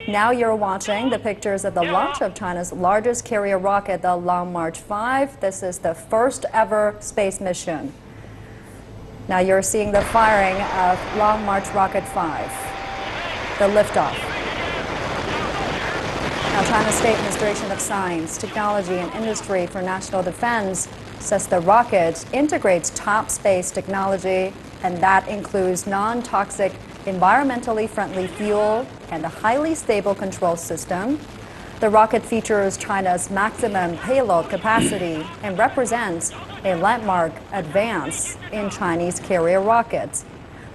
Now you're watching the pictures of the launch of China's largest carrier rocket, the Long March 5. This is the first ever space mission. Now you're seeing the firing of Long March Rocket 5, the liftoff. Now China's State Administration of Science, Technology and Industry for National Defense says the rocket integrates top space technology, and that includes non-toxic, environmentally friendly fuel and a highly stable control system. The rocket features China's maximum payload capacity and represents a landmark advance in Chinese carrier rockets.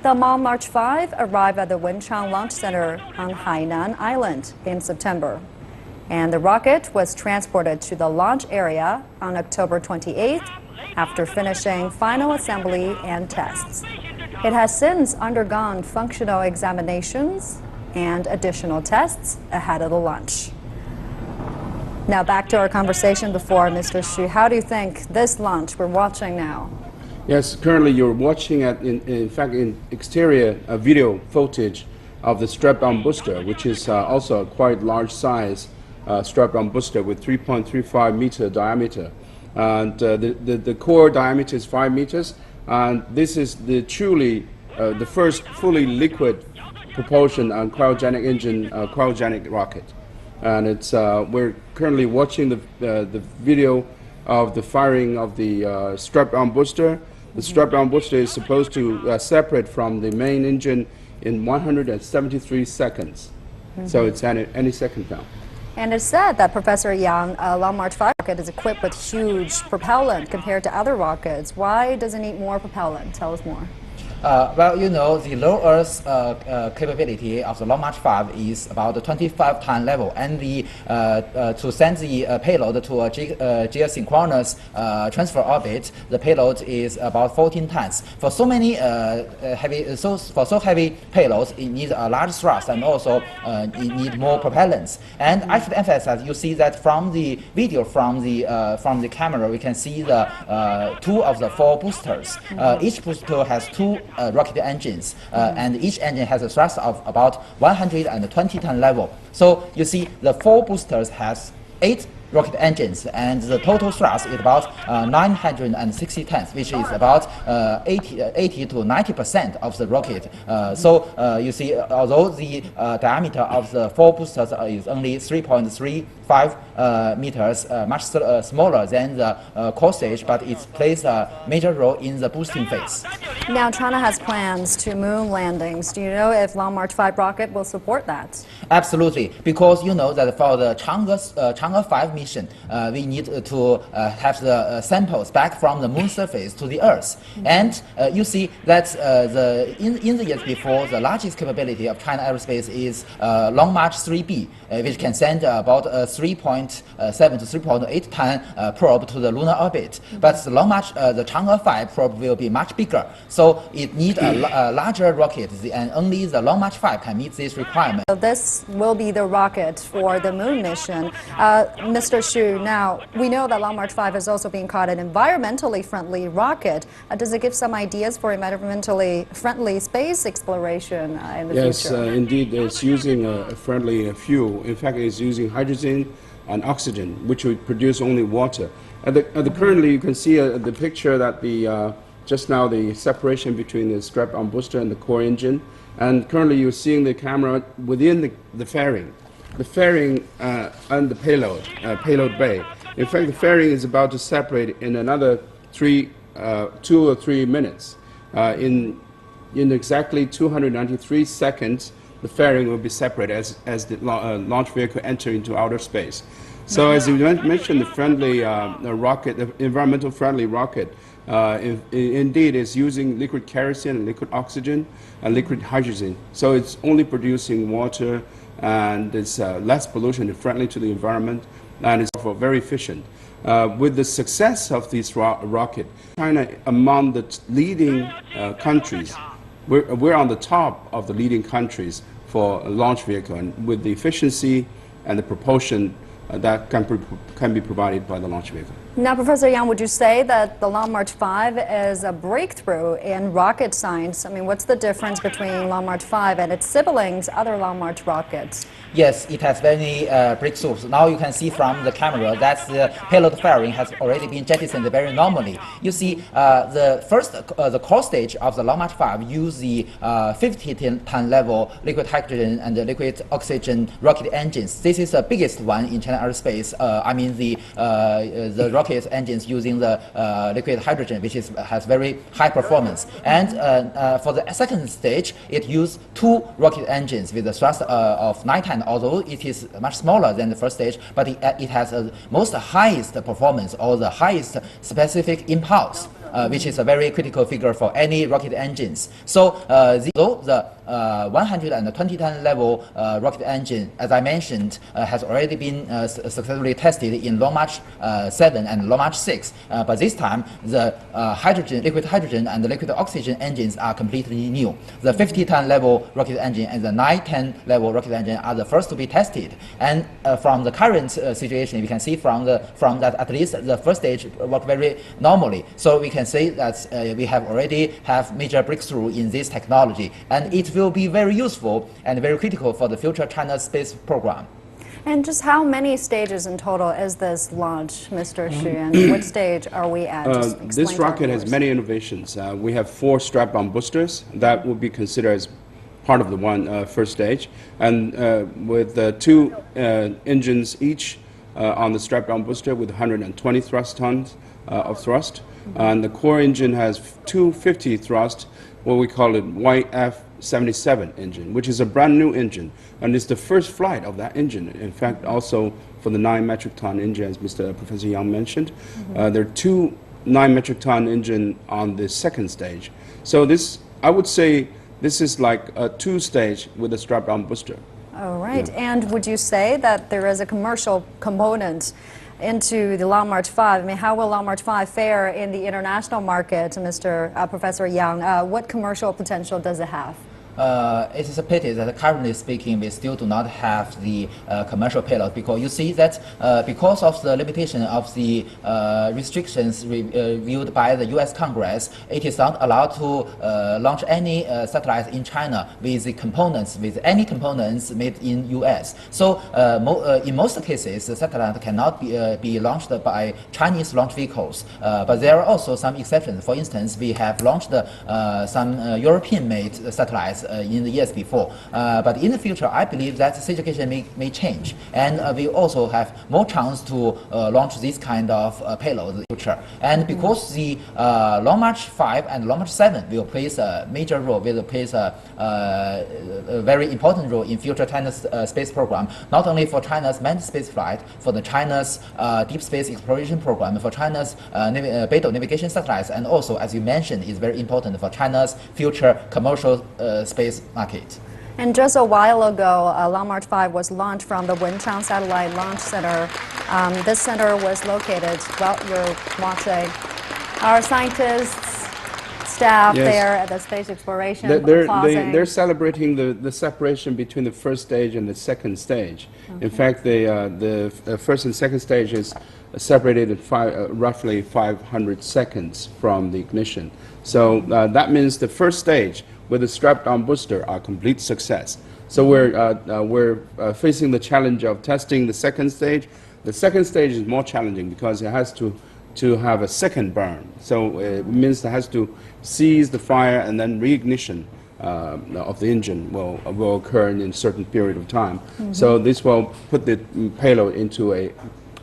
The Long March 5 arrived at the Wenchang Launch Center on Hainan Island in September. And the rocket was transported to the launch area on October 28th after finishing final assembly and tests. It has since undergone functional examinations and additional tests ahead of the launch. Now back to our conversation before, Mr. Xu. How do you think this launch we're watching now? Yes, currently you're watching in fact in exterior video footage of the strap-on booster, which is also a quite large size strap-on booster with 3.35 meter diameter. And the core diameter is 5 meters. And this is truly the first fully liquid propulsion and cryogenic engine cryogenic rocket. And we're currently watching the video of the firing of the strap-on booster. The strap-on booster is supposed to separate from the main engine in 173 seconds. So it's any second now. And it's said that Professor Yang, Long March 5 rocket is equipped with huge propellant compared to other rockets. Why does it need more propellant? Tell us more. Well, you know, the low Earth capability of the Long March 5 is about the 25-ton level, and to send the payload to a geosynchronous transfer orbit, the payload is about 14 tons. For so many heavy payloads, it needs a large thrust, and also it needs more propellants. And I should emphasize, you see that from the video from the camera, we can see the 2 of the 4 boosters. Each booster has 2 rocket engines, and each engine has a thrust of about 120 ton level. So you see the 4 boosters has 8 rocket engines, and the total thrust is about 960 tons, which is about 80 to 90% of the rocket. So you see, although the diameter of the 4 boosters is only 3.35 meters, much smaller than the core stage, but it plays a major role in the boosting phase. Now China has plans to moon landings. Do you know if Long March 5 rocket will support that? Absolutely, because you know that for the Chang'e 5 mission, we need to have the samples back from the moon surface to the Earth. And you see that in the years before, the largest capability of China Aerospace is Long March 3B, which can send about 3.7 to 3.8 ton probe to the lunar orbit. But the Long March, the Chang'e 5 probe will be much bigger, so it needs a larger rocket, and only the Long March 5 can meet this requirement. So this will be the rocket for the moon mission. Mr. Xu, now we know that Long March 5 is also being called an environmentally friendly rocket. Does it give some ideas for environmentally friendly space exploration in the future? Yes, indeed, it's using a friendly fuel. In fact, it's using hydrogen and oxygen, which would produce only water. Currently, you can see the picture that just now the separation between the strap-on booster and the core engine. And currently, you're seeing the camera within the fairing. The fairing and the payload bay. In fact, the fairing is about to separate in another 2 or 3 minutes. In exactly 293 seconds, the fairing will be separated as the launch vehicle enter into outer space. So as you mentioned, the friendly rocket, the environmental friendly rocket, indeed is using liquid kerosene and liquid oxygen and liquid hydrogen. So it's only producing water, and it's less pollution and friendly to the environment, and it's very efficient. With the success of this rocket, China among the leading countries, we're on the top of the leading countries for a launch vehicle, and with the efficiency and the propulsion that can be provided by the launch vehicle. Now, Professor Yang, would you say that the Long March 5 is a breakthrough in rocket science? I mean, what's the difference between Long March 5 and its siblings, other Long March rockets? Yes, it has many breakthroughs. Now you can see from the camera that the payload firing has already been jettisoned very normally. You see, the core stage of the Long March 5 use the 50-ton level liquid hydrogen and the liquid oxygen rocket engines. This is the biggest one in China aerospace. I mean the rocket engines using the liquid hydrogen, which has very high performance. And for the second stage, it used 2 rocket engines with a thrust of 9 tons. Although it is much smaller than the first stage, but it has the most highest performance or the highest specific impulse, which is a very critical figure for any rocket engines. So the 120-ton level rocket engine, as I mentioned, has already been successfully tested in Long March 7 and Long March 6. But this time, the liquid hydrogen and the liquid oxygen engines are completely new. The 50-ton level rocket engine and the 9-ton level rocket engine are the first to be tested. And from the current situation, we can see from that at least the first stage worked very normally. So we can say that we have already have major breakthrough in this technology, and it will be very useful and very critical for the future China space program. And just how many stages in total is this launch, Mr. Xu? And what stage are we at? Just explain This to our rocket has viewers. many innovations. We have 4 strap-on boosters that would be considered as part of the first stage, and with 2 engines each on the strap-on booster with 120 tons of thrust. And the core engine has 250 thrust, what we call it YF-77 engine, which is a brand new engine, and it's the first flight of that engine. In fact, also for the 9 metric ton engine, as Professor Yang mentioned, there are 2 9 metric ton engine on the second stage. So this, I would say, this is like a 2-stage with a strap-on booster. All right. Yeah. And would you say that there is a commercial component into the Long March 5? I mean, how will Long March 5 fare in the international market, Professor Yang? What commercial potential does it have? It is a pity that currently speaking, we still do not have the commercial payload, because you see that because of the limitation of the restrictions reviewed by the US Congress, it is not allowed to launch any satellites in China with any components made in US. So in most cases, the satellite cannot be launched by Chinese launch vehicles. But there are also some exceptions. For instance, we have launched some European-made satellites in the years before. But in the future, I believe that the situation may change, and we also have more chance to launch this kind of payload in the future. And because the Long March 5 and Long March 7 will play a major role, will play a very important role in future China's space program, not only for China's manned space flight, for the China's deep space exploration program, for China's Payload navigation satellites, and also, as you mentioned, is very important for China's future commercial space market. And just a while ago, Long March 5 was launched from the Wenchang Satellite Launch Center. This center was located, well, you're watching our scientists, staff Yes. there at the space exploration They're celebrating the separation between the first stage and the second stage. Okay. In fact, the first and second stage is separated in roughly 500 seconds from the ignition. So that means the first stage with the strapped-on booster are complete success. So we're facing the challenge of testing the second stage. The second stage is more challenging because it has to have a second burn. So it means it has to seize the fire, and then reignition of the engine will occur in a certain period of time. So this will put the payload into a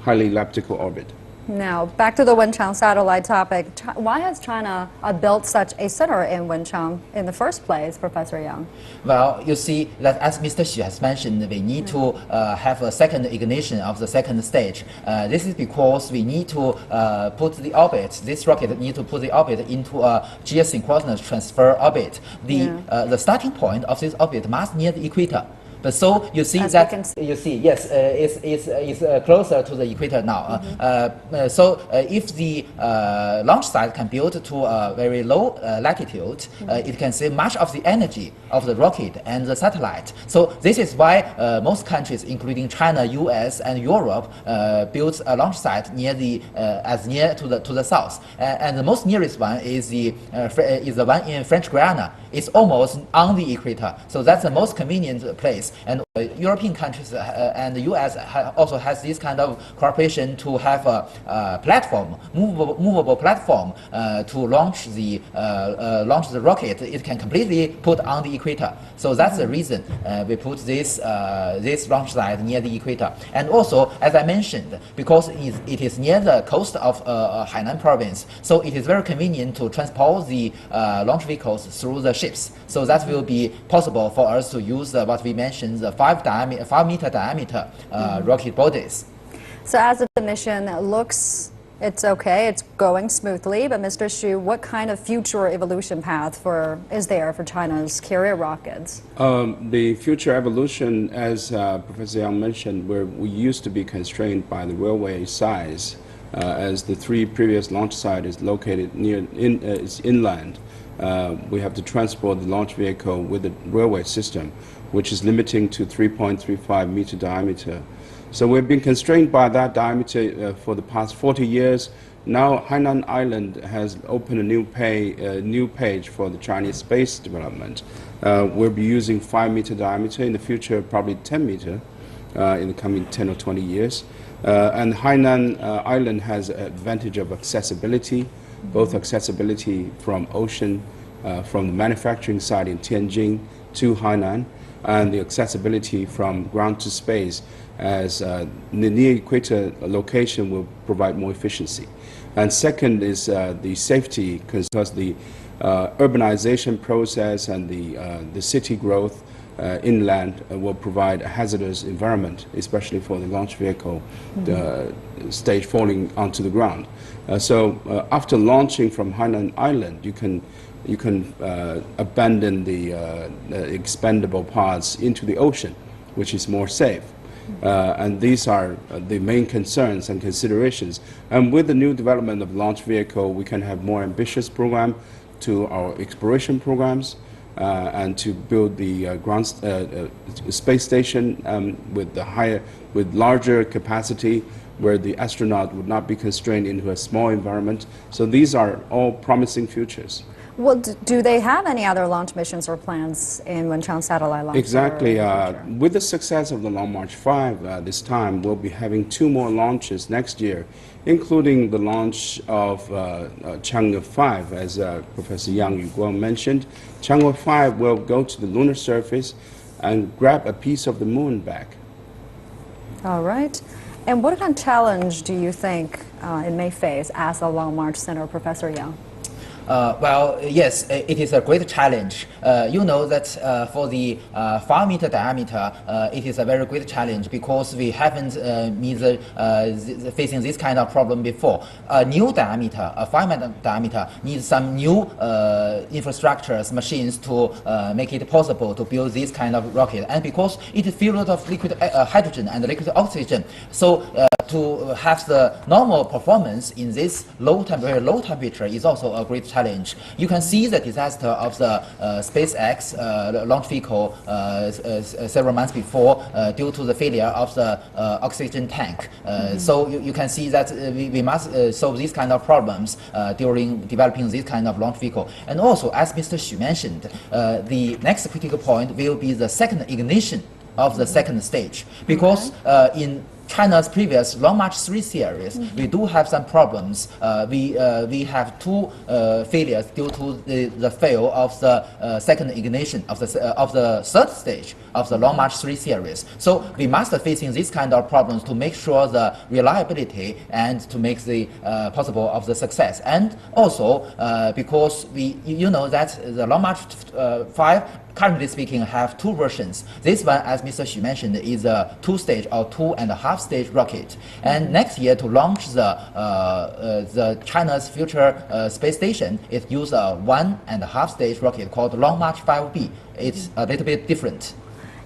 highly elliptical orbit. Now, back to the Wenchang satellite topic. Why has China built such a center in Wenchang in the first place, Professor Yang? Well, you see that as Mr. Xu has mentioned, we need to have a second ignition of the second stage. This is because we need to put the orbit, this rocket need to put the orbit into a geosynchronous transfer orbit. The starting point of this orbit must near the equator. But so you see As we that can see. you see, yes, it's closer to the equator now. So if the launch site can build to a very low latitude, it can save much of the energy of the rocket and the satellite. So this is why most countries, including China, US, and Europe, built a launch site near the as near to the south. And the most nearest one is the one in French Guiana. It's almost on the equator, so that's the most convenient place. And European countries and the US also has this kind of cooperation to have a platform, movable platform to launch the rocket. It can completely put on the equator. So that's the reason we put this launch site near the equator. And also, as I mentioned, because it is near the coast of Hainan province, so it is very convenient to transport the launch vehicles through the ships. So that will be possible for us to use what we mentioned, the 5-meter diameter rocket bodies. So as the mission looks, it's okay, it's going smoothly, but Mr. Xu, what kind of future evolution path is there for China's carrier rockets? The future evolution, as Professor Yang mentioned, where we used to be constrained by the railway size, as the 3 previous launch sites is located is inland. We have to transport the launch vehicle with the railway system, which is limiting to 3.35 meter diameter. So we've been constrained by that diameter for the past 40 years. Now Hainan Island has opened a new page for the Chinese space development. We'll be using 5-meter diameter, in the future probably 10 meter in the coming 10 or 20 years. And Hainan Island has an advantage of accessibility, both accessibility from ocean, from the manufacturing side in Tianjin to Hainan, and the accessibility from ground to space, as the near equator location will provide more efficiency. And second is the safety, because the urbanization process and the city growth inland will provide a hazardous environment, especially for the launch vehicle, the stage falling onto the ground. So after launching from Hainan Island, you can abandon the expendable parts into the ocean, which is more safe. And these are the main concerns and considerations. And with the new development of launch vehicle, we can have more ambitious program to our exploration programs, and to build the ground space station with larger capacity, where the astronaut would not be constrained into a small environment. So these are all promising futures. Well, do they have any other launch missions or plans in Wenchang satellite launch? Exactly. With the success of the Long March 5 this time, we'll be having 2 more launches next year, including the launch of Chang'e 5, as Professor Yang Yuguang mentioned. Chang'e 5 will go to the lunar surface and grab a piece of the moon back. All right. And what kind of challenge do you think it may face as a Long March Center, Professor Yang? Well, yes, it is a great challenge. You know that for the 5-meter diameter, it is a very great challenge because we haven't facing this kind of problem before. A new diameter, a 5-meter diameter, needs some new infrastructures, machines to make it possible to build this kind of rocket. And because it is filled of liquid hydrogen and liquid oxygen, so to have the normal performance in this very low temperature is also a great challenge. You can see the disaster of the SpaceX launch vehicle several months before due to the failure of the oxygen tank. So you can see that we must solve these kind of problems during developing this kind of launch vehicle. And also, as Mr. Xu mentioned, the next critical point will be the second ignition of the second stage, because in China's previous Long March 3 series, we do have some problems. We have 2 failures due to the fail of the second ignition of the third stage of the Long March 3 series. So we must be facing these kind of problems to make sure the reliability and to make the possible of the success. And also because you know that the Long March 5 currently speaking have 2 versions. This one, as Mr. Xu mentioned, is a 2-stage or 2.5-stage rocket. And next year to launch the China's future space station, it uses a 1.5-stage rocket called Long March 5B. It's a little bit different.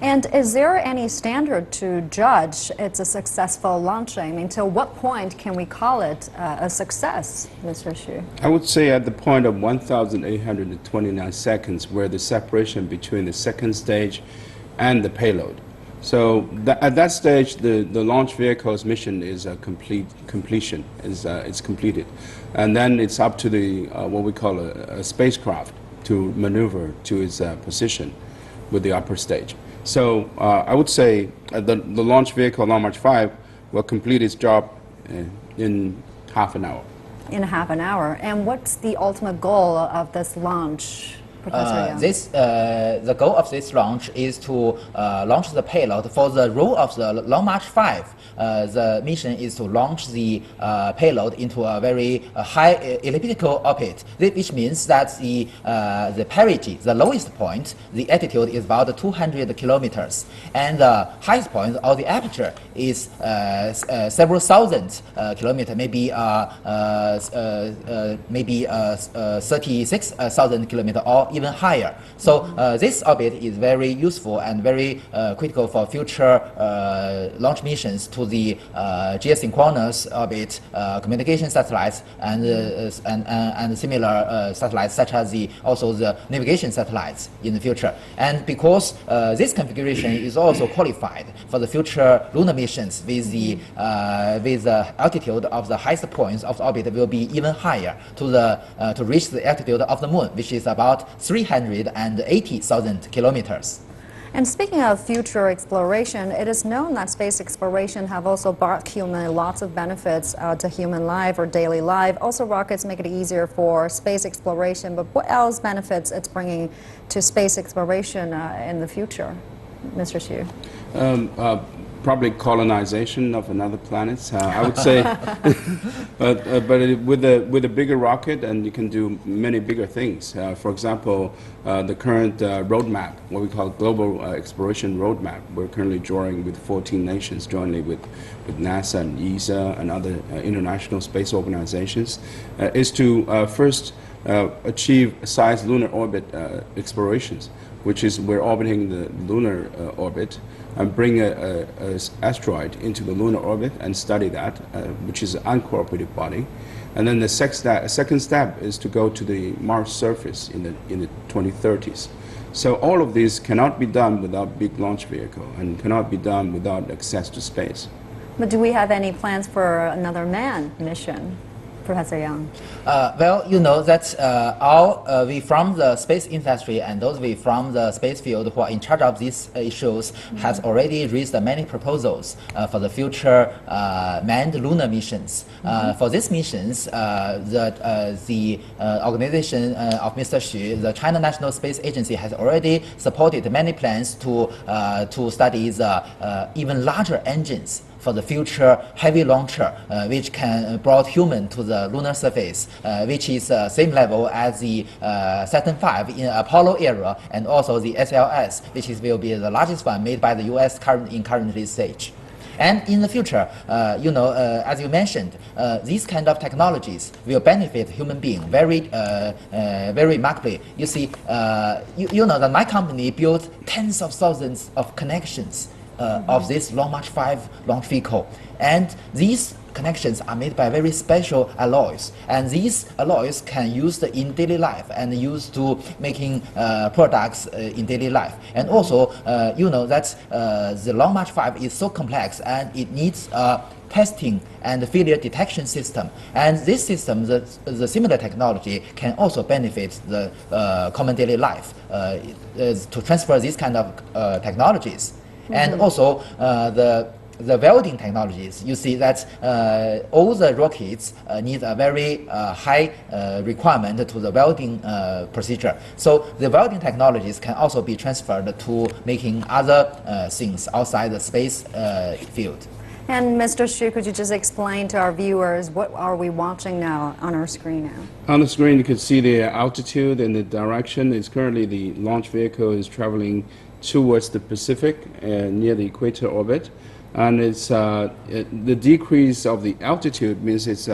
And is there any standard to judge it's a successful launching? I mean, till what point can we call it a success, Mr. Xu? I would say at the point of 1,829 seconds, where the separation between the second stage and the payload. So at that stage, the launch vehicle's mission is completion, it's completed. And then it's up to the what we call a spacecraft to maneuver to its position with the upper stage. So I would say the launch vehicle, Long March 5, will complete its job in half an hour. In half an hour. And what's the ultimate goal of this launch, Professor Yang? The goal of this launch is to launch the payload. For the role of the Long March 5, the mission is to launch the payload into a very high elliptical orbit, which means that the perigee, the lowest point, the altitude is about 200 kilometers, and the highest point, or the aperture, is several thousand kilometers, maybe 36,000 kilometers, or even higher. So this orbit is very useful and very critical for future launch missions to the geosynchronous orbit communication satellites and similar satellites, such as also the navigation satellites in the future. And because this configuration is also qualified for the future lunar missions with the altitude of the highest points of the orbit will be even higher to reach the altitude of the moon, which is about 380,000 kilometers. And speaking of future exploration, it is known that space exploration have also brought human lots of benefits to human life or daily life. Also, rockets make it easier for space exploration. But what else benefits it's bringing to space exploration in the future, Mr. Xu? Probably colonization of another planet. I would say, but with a bigger rocket, and you can do many bigger things. For example, the current roadmap, what we call global exploration roadmap, we're currently drawing with 14 nations jointly with NASA and ESA and other international space organizations, is to first achieve size lunar orbit explorations, which is we're orbiting the lunar orbit and bring an asteroid into the lunar orbit and study that, which is an uncooperative body. And then the second step is to go to the Mars surface in the 2030s. So all of these cannot be done without big launch vehicle and cannot be done without access to space. But do we have any plans for another manned mission, Professor Yang? Well, you know that we from the space industry and those we from the space field who are in charge of these issues has already raised many proposals for the future manned lunar missions. For these missions, the organization of Mr. Xu, the China National Space Agency, has already supported many plans to study the even larger engines for the future heavy launcher, which can brought human to the lunar surface, which is same level as the Saturn V in Apollo era, and also the SLS, which will be the largest one made by the U.S. in current stage. And in the future, as you mentioned, these kind of technologies will benefit human beings very remarkably. You see, you know that my company built tens of thousands of connections of this Long March 5 launch vehicle, and these connections are made by very special alloys, and these alloys can used in daily life and used to making products in daily life. And also, you know that the Long March 5 is so complex and it needs testing and failure detection system, and this system, the similar technology, can also benefit the common daily life to transfer these kind of technologies. And also the welding technologies, you see that all the rockets need a very high requirement to the welding procedure. So the welding technologies can also be transferred to making other things outside the space field. And Mr. Xu, could you just explain to our viewers what are we watching now on our screen now? On the screen, you can see the altitude and the direction. It's currently the launch vehicle is traveling towards the Pacific near the equator orbit, and it's the decrease of the altitude means it's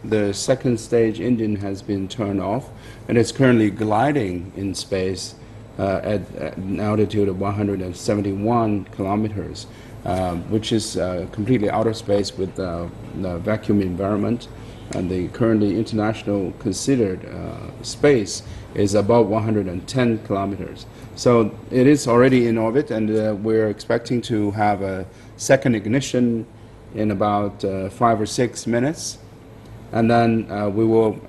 the second stage engine has been turned off, and it's currently gliding in space at an altitude of 171 kilometers, which is completely outer space with the vacuum environment. And the currently international considered space is above 110 kilometers. So it is already in orbit, and we're expecting to have a second ignition in about 5 or 6 minutes. And then we will,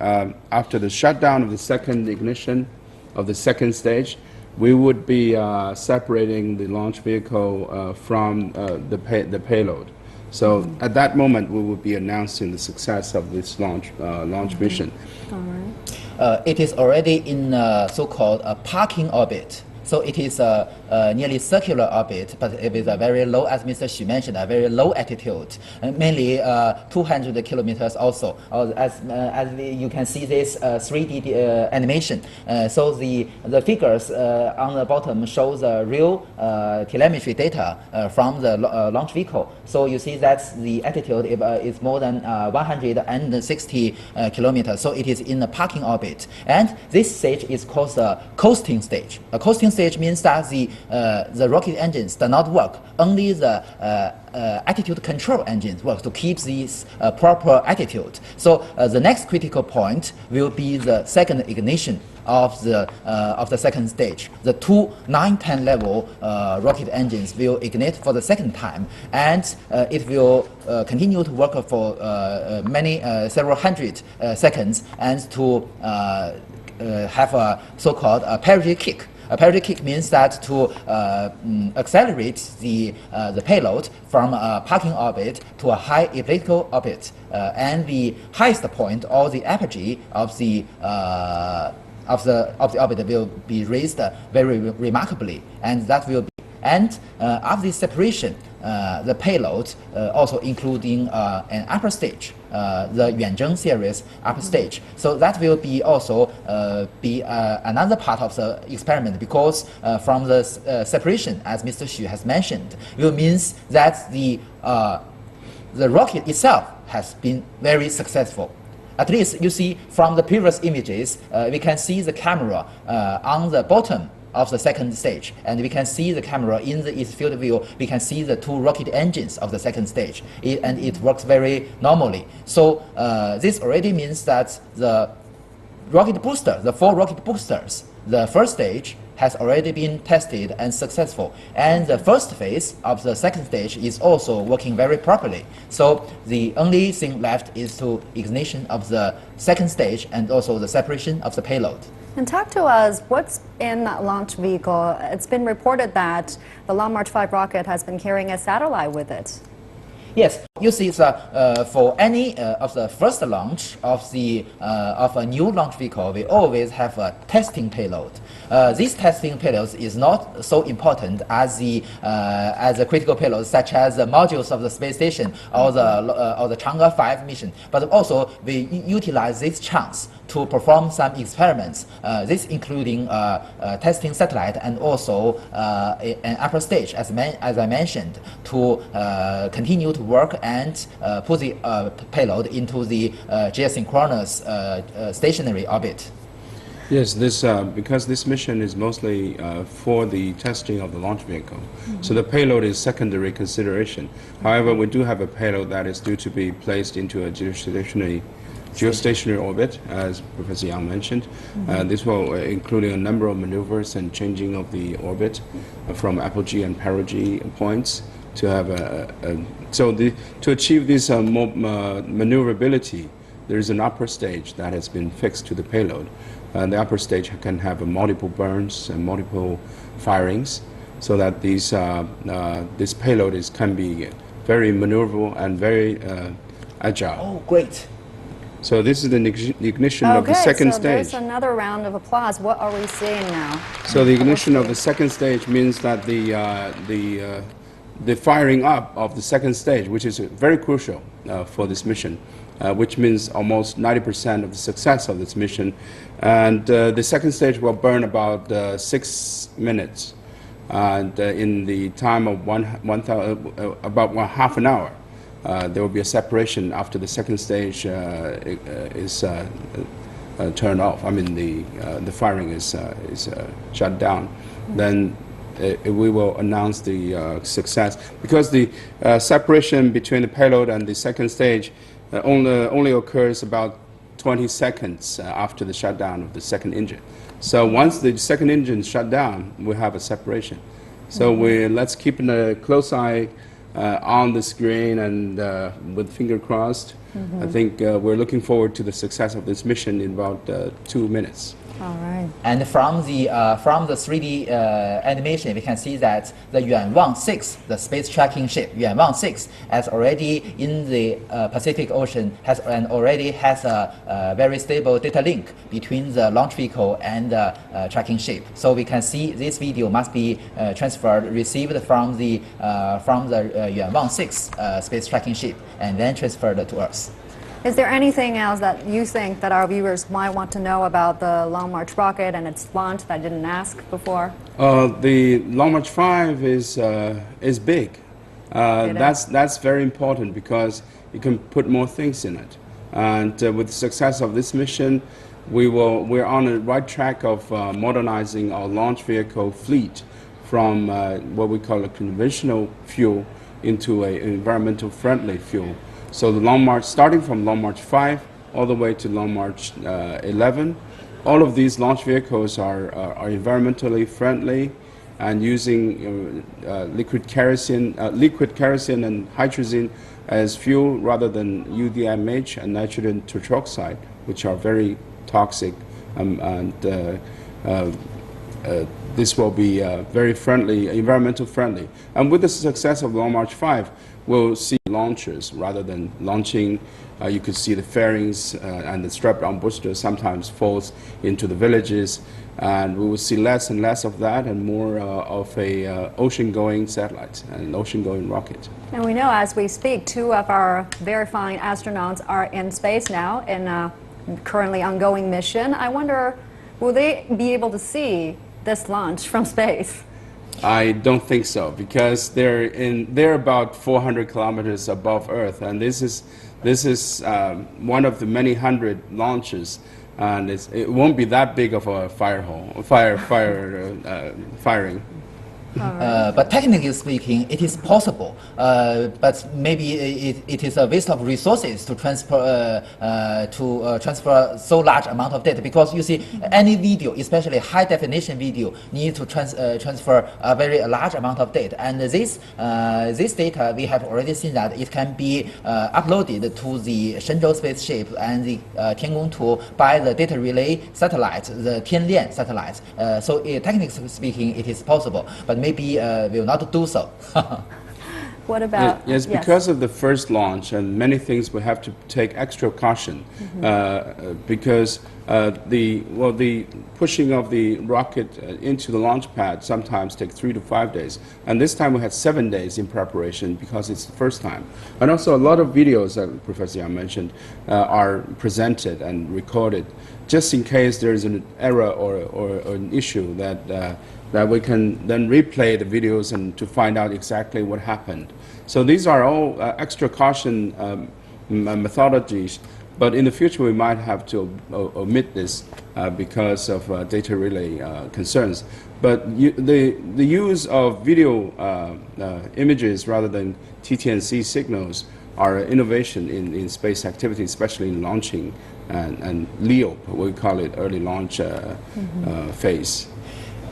after the shutdown of the second ignition of the second stage, we would be separating the launch vehicle from the payload. So at that moment, we will be announcing the success of this launch mission. All right. It is already in so-called a parking orbit. So it is a nearly circular orbit, but it is a very low, as Mr. Xu mentioned, a very low altitude, mainly 200 kilometers also. You can see this 3D animation. So the figures on the bottom show the real telemetry data from the launch vehicle. So you see that the altitude is more than 160 kilometers. So it is in a parking orbit. And this stage is called the coasting stage. A coasting stage means that the rocket engines do not work. Only the attitude control engines work to keep this proper attitude. So the next critical point will be the second ignition of the second stage. The two 910 level rocket engines will ignite for the second time, and it will continue to work for several hundred seconds, and to have a so-called parity kick. A parity kick means that to accelerate the payload from a parking orbit to a high elliptical orbit, and the highest point or the apogee of the orbit will be raised very remarkably, and that will be. And after this separation, the payload, also including an upper stage, the Yuanzheng series upper stage. So that will be also be another part of the experiment, because from the separation, as Mr. Xu has mentioned, will means that the rocket itself has been very successful. At least you see from the previous images, we can see the camera on the bottom of the second stage, and we can see the camera in the east field view. We can see the two rocket engines of the second stage, and it works very normally. So this already means that the rocket booster, the 4 rocket boosters, the first stage has already been tested and successful, and the first phase of the second stage is also working very properly. So the only thing left is to ignition of the second stage and also the separation of the payload. And talk to us, what's in that launch vehicle? It's been reported that the Long March 5 rocket has been carrying a satellite with it. Yes, you see, for any of the first launch of a new launch vehicle, we always have a testing payload. This testing payload is not so important as the critical payloads, such as the modules of the space station or the Chang'e 5 mission. But also we utilize this chance to perform some experiments. This including testing satellite and also an upper stage, as I mentioned, to continue to work and put the payload into the geosynchronous stationary orbit. Yes, because this mission is mostly for the testing of the launch vehicle. So the payload is secondary consideration. However, we do have a payload that is due to be placed into a geostationary orbit, as Professor Yang mentioned. This will include a number of maneuvers and changing of the orbit from apogee and perigee points to have to achieve this maneuverability. There is an upper stage that has been fixed to the payload. And the upper stage can have multiple burns and multiple firings, so that this payload can be very maneuverable and very agile. Oh, great. So this is the ignition of the second stage. There's another round of applause. What are we seeing now? So the ignition of the second stage means that the firing up of the second stage, which is very crucial for this mission, which means almost 90% of the success of this mission. And the second stage will burn about 6 minutes, and in the time of about half an hour. There will be a separation after the second stage is turned off. I mean, the firing is shut down. Then we will announce the success, because the separation between the payload and the second stage only occurs about 20 seconds after the shutdown of the second engine. So once the second engine is shut down, we have a separation. So let's keep a close eye on the screen, and with finger crossed. I think we're looking forward to the success of this mission in about 2 minutes. All right. And from the 3D animation, we can see that the Yuan-6, the space tracking ship Yuan-6, has already in the Pacific Ocean already has a very stable data link between the launch vehicle and the tracking ship. So we can see this video must be received from the Yuan-6 space tracking ship, and then transferred to Earth. Is there anything else that you think that our viewers might want to know about the Long March rocket and its launch that I didn't ask before? The Long March 5 is big. That's very important, because you can put more things in it. And with the success of this mission, we're on the right track of modernizing our launch vehicle fleet from what we call a conventional fuel into an environmental friendly fuel. So the Long March, starting from Long March 5 all the way to Long March 11, all of these launch vehicles are environmentally friendly and using liquid kerosene and hydrogen as fuel rather than UDMH and nitrogen tetroxide, which are very toxic, and this will be very friendly, environmental friendly. And with the success of Long March 5, we'll see launchers rather than launching. You could see the fairings and the strap-down booster sometimes falls into the villages, and we will see less and less of that, and more of a ocean-going satellite and ocean-going rocket. And we know as we speak, 2 of our very fine astronauts are in space now in a currently ongoing mission. I wonder, will they be able to see this launch from space? I don't think so, because they're about 400 kilometers above Earth, and this is one of the many hundred launches, and it won't be that big of a firing. But technically speaking, it is possible. But maybe it is a waste of resources to transfer so large amount of data, because you see any video, especially high definition video, needs to transfer a very large amount of data. And this data, we have already seen that it can be uploaded to the Shenzhou spaceship and the Tiangong 2 by the data relay satellite, the Tianlian satellite. So technically speaking, it is possible. But maybe will not do so. What about? Yes, because of the first launch and many things, we have to take extra caution, because the pushing of the rocket into the launch pad sometimes takes 3 to 5 days, and this time we had 7 days in preparation because it's the first time. And also a lot of videos that Professor Yang mentioned are presented and recorded, just in case there is an error or an issue that we can then replay the videos and to find out exactly what happened. So these are all extra caution methodologies, but in the future we might have to omit this because of data relay concerns. But the use of video images rather than TT&C signals are innovation in space activity, especially in launching and LEO, we call it early launch phase.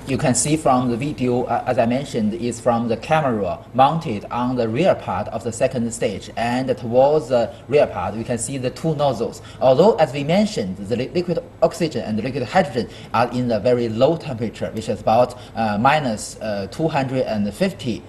You can see from the video, as I mentioned, is from the camera mounted on the rear part of the second stage, and towards the rear part we can see the 2 nozzles. Although, as we mentioned, the liquid oxygen and the liquid hydrogen are in a very low temperature, which is about minus 250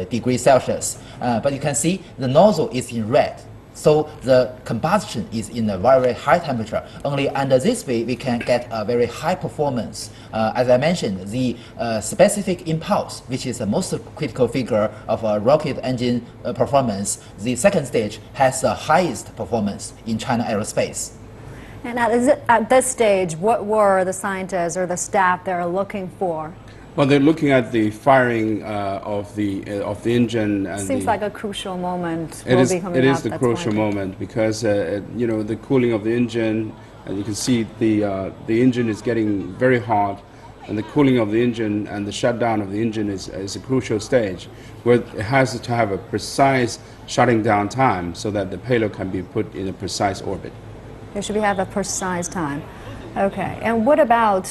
degrees Celsius. But you can see the nozzle is in red. So the combustion is in a very high temperature. Only under this way we can get a very high performance. As I mentioned, the specific impulse, which is the most critical figure of a rocket engine performance, the second stage has the highest performance in China Aerospace. And at this stage, what were the scientists or the staff there looking for? Well, they're looking at the firing of the engine. And seems like a crucial moment. It is the crucial moment, because you know, the cooling of the engine, And you can see the engine is getting very hot, and the cooling of the engine and the shutdown of the engine is a crucial stage where it has to have a precise shutting down time so that the payload can be put in a precise orbit. It should have a precise time. Okay. And what about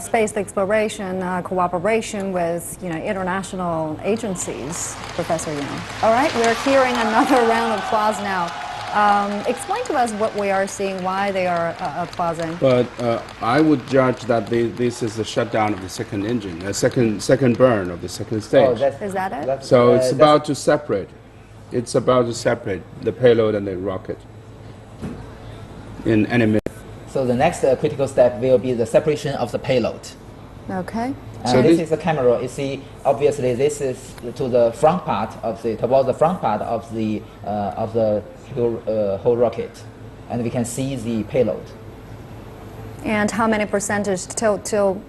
space exploration, cooperation with international agencies, Professor Yang? All right, we're hearing another round of applause now. Explain to us what we are seeing, why they are applauding. But I would judge that this is the shutdown of the second engine, the second burn of the second stage. Is that it? So it's about to separate. It's about to separate the payload and the rocket in any minute. So the next critical step will be the separation of the payload. Okay. So This is the camera. You see, obviously, this is to the front part of towards the front part of the whole rocket, and we can see the payload. And how many percentage till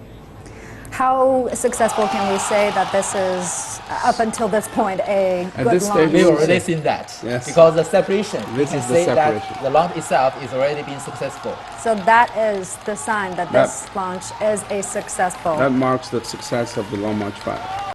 how successful can we say that this is up until this point a At good this launch? stage, We already seen that. Yes. Because the separation, we This can is the say separation. that the launch itself is already been successful. So that is the sign that this launch is a successful. That marks the success of the Long March 5.